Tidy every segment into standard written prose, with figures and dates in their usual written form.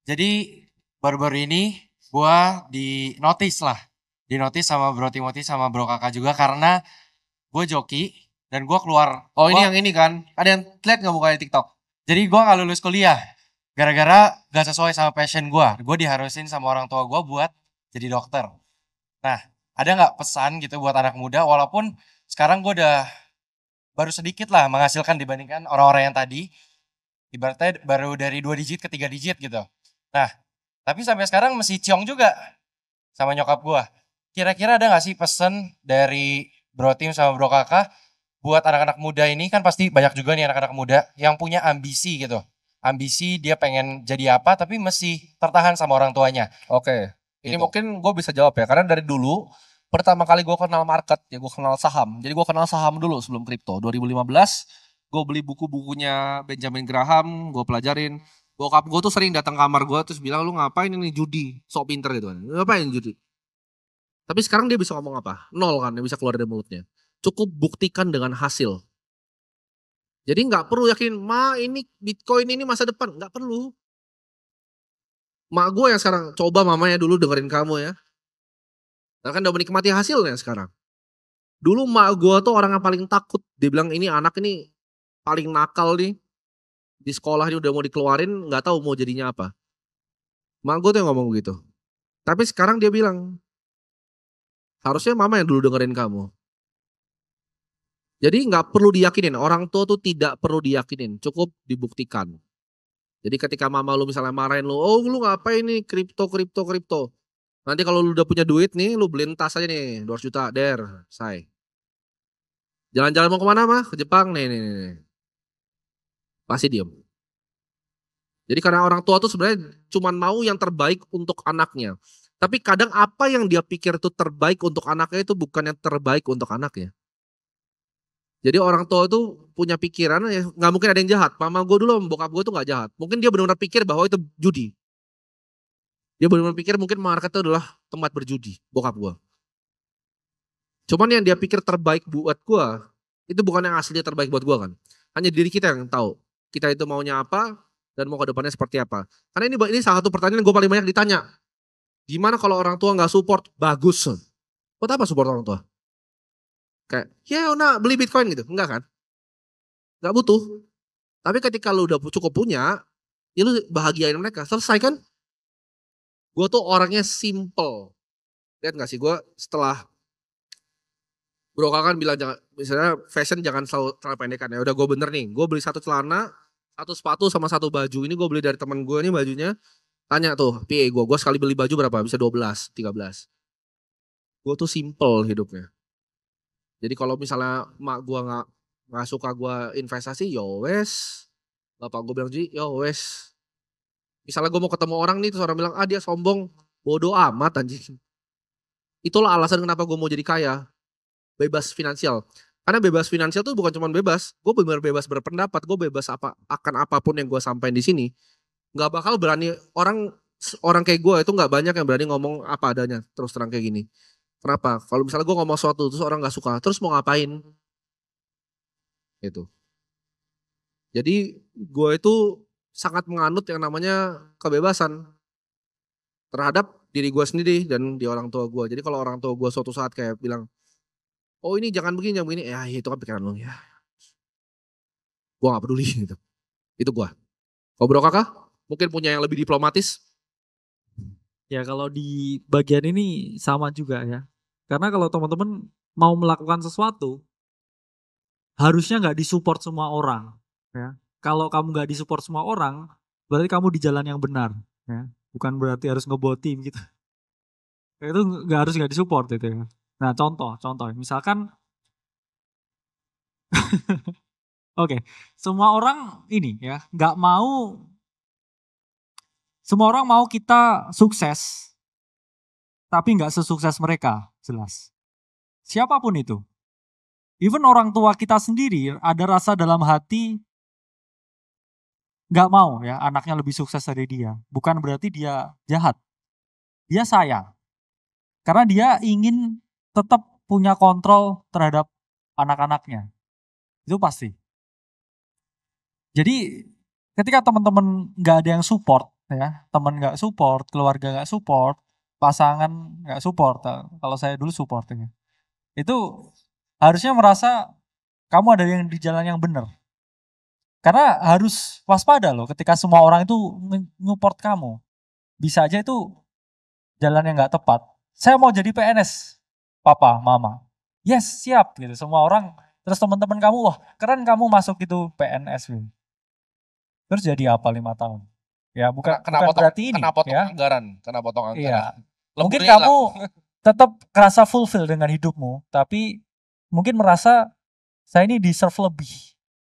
Jadi baru-baru ini gua di notice lah. Di notice sama Bro Timothy sama Bro Kakak juga karena gue joki dan gua keluar. Oh ini Gua, yang ini kan? Ada yang lihat nggak mukanya di TikTok? jadi gua nggak lulus kuliah. Gara-gara gak sesuai sama passion gua. Gue diharusin sama orang tua gua buat jadi dokter. Nah, ada nggak pesan gitu buat anak muda walaupun sekarang gua udah baru sedikit lah menghasilkan dibandingkan orang-orang yang tadi. Ibaratnya baru dari 2 digit ke 3 digit gitu. Nah, tapi sampai sekarang masih ciong juga sama nyokap gua. Kira-kira ada gak sih pesen dari Bro Tim sama Bro Kakak buat anak-anak muda ini, kan pasti banyak juga nih anak-anak muda yang punya ambisi gitu. Ambisi dia pengen jadi apa tapi masih tertahan sama orang tuanya Oke. Ini gitu. mungkin gue bisa jawab ya. Karena dari dulu pertama kali gue kenal market ya gue kenal saham. Jadi gue kenal saham dulu sebelum kripto. 2015 gue beli buku-bukunya Benjamin Graham. Gue pelajarin. Bokap gue tuh sering datang kamar gue terus bilang lu ngapain ini judi. Sok pinter gitu kan. Ngapain judi. Tapi sekarang dia bisa ngomong apa? Nol kan yang bisa keluar dari mulutnya. Cukup buktikan dengan hasil. Jadi nggak perlu yakin, ma ini Bitcoin ini masa depan. Nggak perlu. Mak gue yang sekarang, coba mamanya dulu dengerin kamu ya. Karena kan udah menikmati hasilnya sekarang. Dulu mak gue tuh orang yang paling takut. Dia bilang ini anak ini paling nakal nih. Di sekolah ini udah mau dikeluarin, nggak tahu mau jadinya apa. Mak gue tuh yang ngomong begitu. Tapi sekarang dia bilang, harusnya mama yang dulu dengerin kamu. Jadi nggak perlu diyakinin, orang tua tuh tidak perlu diyakinin, cukup dibuktikan. Jadi ketika mama lu misalnya marahin lu, oh lu ngapain nih kripto, kripto, kripto. Nanti kalau lu udah punya duit nih, lu beliin tas aja nih, 200 juta, say. Jalan-jalan mau kemana mah? Ke Jepang, nih. Pasti diem. Jadi karena orang tua tuh sebenarnya cuma mau yang terbaik untuk anaknya. Tapi kadang apa yang dia pikir itu terbaik untuk anaknya itu bukan yang terbaik untuk anaknya. Jadi orang tua itu punya pikiran ya nggak mungkin ada yang jahat. Mama gue dulu, bokap gue tuh nggak jahat. Mungkin dia benar-benar pikir bahwa itu judi. Dia benar-benar pikir mungkin market itu adalah tempat berjudi, bokap gue. Cuman yang dia pikir terbaik buat gue, itu bukan yang aslinya terbaik buat gue kan. Hanya diri kita yang tahu. Kita itu maunya apa, dan mau ke depannya seperti apa. Karena ini salah satu pertanyaan yang gue paling banyak ditanya. Gimana kalau orang tua nggak support? Bagus. Buat apa support orang tua? Kayak, ya nak beli Bitcoin gitu. Enggak kan? Nggak butuh. Tapi ketika lu udah cukup punya, ya lu bahagiain mereka. Selesai kan? Gue tuh orangnya simple. Lihat gak sih gue setelah Bro Kakak kan bilang jangan, misalnya fashion jangan selalu celana pendekan ya. Udah gue bener nih, gue beli satu celana, satu sepatu sama satu baju. Ini gue beli dari teman gue nih bajunya. Tanya tuh, PA gue sekali beli baju berapa? Bisa 12, 13. Gue tuh simple hidupnya. Jadi kalau misalnya mak gue nggak suka gue investasi, yo wes. Bapak gue bilang jadi, yo wes. Misalnya gue mau ketemu orang nih, terus orang bilang, ah dia sombong, bodoh amat anjing. Itulah alasan kenapa gue mau jadi kaya. Bebas finansial. Karena bebas finansial tuh bukan cuma bebas, gue benar bebas berpendapat, gue bebas akan apapun yang gue sampaikan di sini. Nggak bakal berani orang orang kayak gue itu nggak banyak yang berani ngomong apa adanya terus terang kayak gini. Kenapa? Kalau misalnya gue ngomong sesuatu terus orang nggak suka, terus mau ngapain? Itu. Jadi gue itu sangat menganut yang namanya kebebasan terhadap diri gue sendiri dan di orang tua gue. Jadi kalau orang tua gue suatu saat kayak bilang, oh ini jangan begini, ya itu kan pikiran lo ya. Gue gak peduli gitu. Itu gue. Kalau Bro Kakak, mungkin punya yang lebih diplomatis. Ya kalau di bagian ini sama juga ya. Karena kalau teman-teman mau melakukan sesuatu, harusnya nggak disupport semua orang. Ya. Kalau kamu nggak disupport semua orang, berarti kamu di jalan yang benar. Ya. Bukan berarti harus ngebawa tim gitu. Itu nggak disupport itu ya. Nah contoh, misalkan, oke, semua orang ini ya semua orang mau kita sukses, tapi nggak sesukses mereka, jelas. Siapapun itu. Even orang tua kita sendiri ada rasa dalam hati nggak mau ya anaknya lebih sukses dari dia. Bukan berarti dia jahat. Dia sayang. Karena dia ingin tetap punya kontrol terhadap anak-anaknya. Itu pasti. Jadi ketika teman-teman nggak ada yang support, ya, teman nggak support, keluarga nggak support, pasangan nggak support. Kalau saya dulu supportnya. Itu harusnya merasa kamu ada yang di jalan yang benar. Karena harus waspada loh ketika semua orang itu support kamu. Bisa aja itu jalan yang nggak tepat. Saya mau jadi PNS, papa, mama. Yes, siap gitu. Semua orang, terus teman-teman kamu, wah keren kamu masuk itu PNS. Gitu. Terus jadi apa 5 tahun? Ya bukan berarti ini. Kena potong ya. anggaran, kena potong anggaran. Iya. Mungkin Lemburnya kamu tetap kerasa fulfill dengan hidupmu, tapi mungkin merasa saya ini deserve lebih.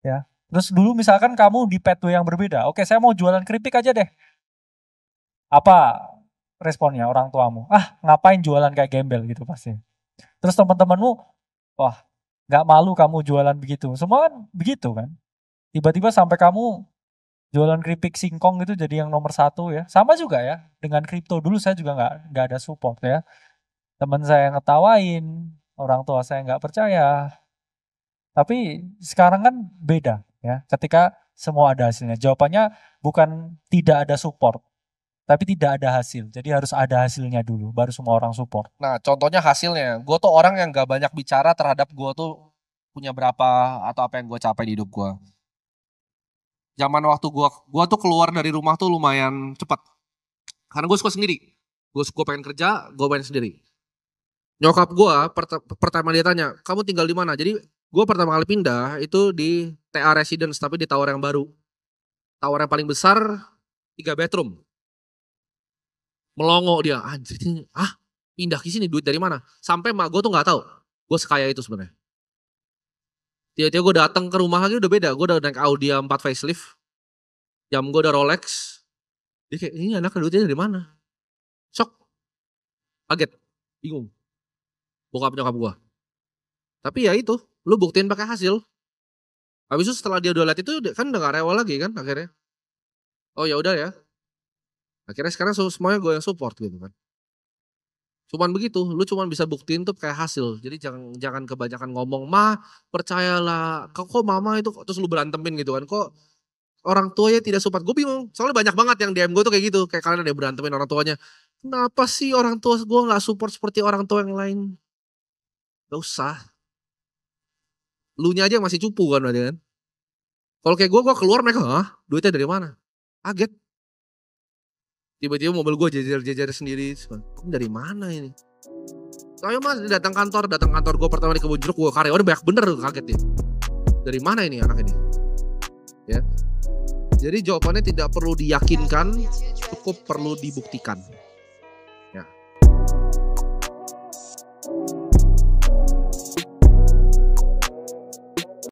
Ya. Terus dulu misalkan kamu di pathway yang berbeda. Oke, saya mau jualan keripik aja deh. Apa responnya orang tuamu? Ah, ngapain jualan kayak gembel gitu pasti. Terus teman-temanmu, wah, nggak malu kamu jualan begitu. Semua kan begitu kan. Tiba-tiba sampai kamu jualan keripik singkong itu jadi yang nomor 1 ya. Sama juga ya dengan kripto. Dulu saya juga nggak ada support ya. Teman saya ngetawain, orang tua saya nggak percaya. Tapi sekarang kan beda ya. Ketika semua ada hasilnya. Jawabannya bukan tidak ada support, tapi tidak ada hasil. Jadi harus ada hasilnya dulu, baru semua orang support. Nah, contohnya hasilnya. Gue tuh orang yang gak banyak bicara terhadap gue tuh punya berapa atau apa yang gue capai di hidup gue. Zaman waktu gue tuh keluar dari rumah tuh lumayan cepat. Karena gue suka sendiri. Gue pengen kerja, gue pengen sendiri. Nyokap gue pertama dia tanya, kamu tinggal di mana? Jadi gue pertama kali pindah itu di TA Residence, tapi di tower yang baru. Tower yang paling besar, 3 bedroom. Melongo dia, anjir ini, pindah ke sini duit dari mana? Sampai mak gue tuh nggak tahu, gue sekaya itu sebenarnya. Tiba-tiba gue datang ke rumah lagi udah beda, gue udah naik Audi 4 facelift, jam gue udah Rolex. Dia kayak ini anak duitnya dari mana? Shock, kaget, bingung. Bokap nyokap gue. Tapi ya itu, lu buktiin pakai hasil. Habis itu setelah dia udah lihat itu kan udah gak rewel lagi kan akhirnya. Oh ya udah ya. Akhirnya sekarang semuanya gue yang support gitu kan. Cuman begitu, lu cuman bisa buktiin tuh kayak hasil. Jadi jangan kebanyakan ngomong, percayalah, kok mama itu, terus lu berantemin gitu kan. Kok orang tuanya tidak support, gue bingung. Soalnya banyak banget yang DM gue tuh kayak gitu. Kayak kalian ada yang berantemin orang tuanya. Kenapa sih orang tua gue gak support seperti orang tua yang lain? Gak usah. Lu nya aja yang masih cupu kan berarti kan. Kalau kayak gue keluar mereka, duitnya dari mana? Kaget. Tiba-tiba mobil gue jajar sendiri. Dari mana ini? Ayo mas datang kantor gue pertama di Kebun Jeruk, gue karyawan banyak bener, kaget ya. Dari mana ini anak ini? Ya. Jadi jawabannya tidak perlu diyakinkan, cukup perlu dibuktikan.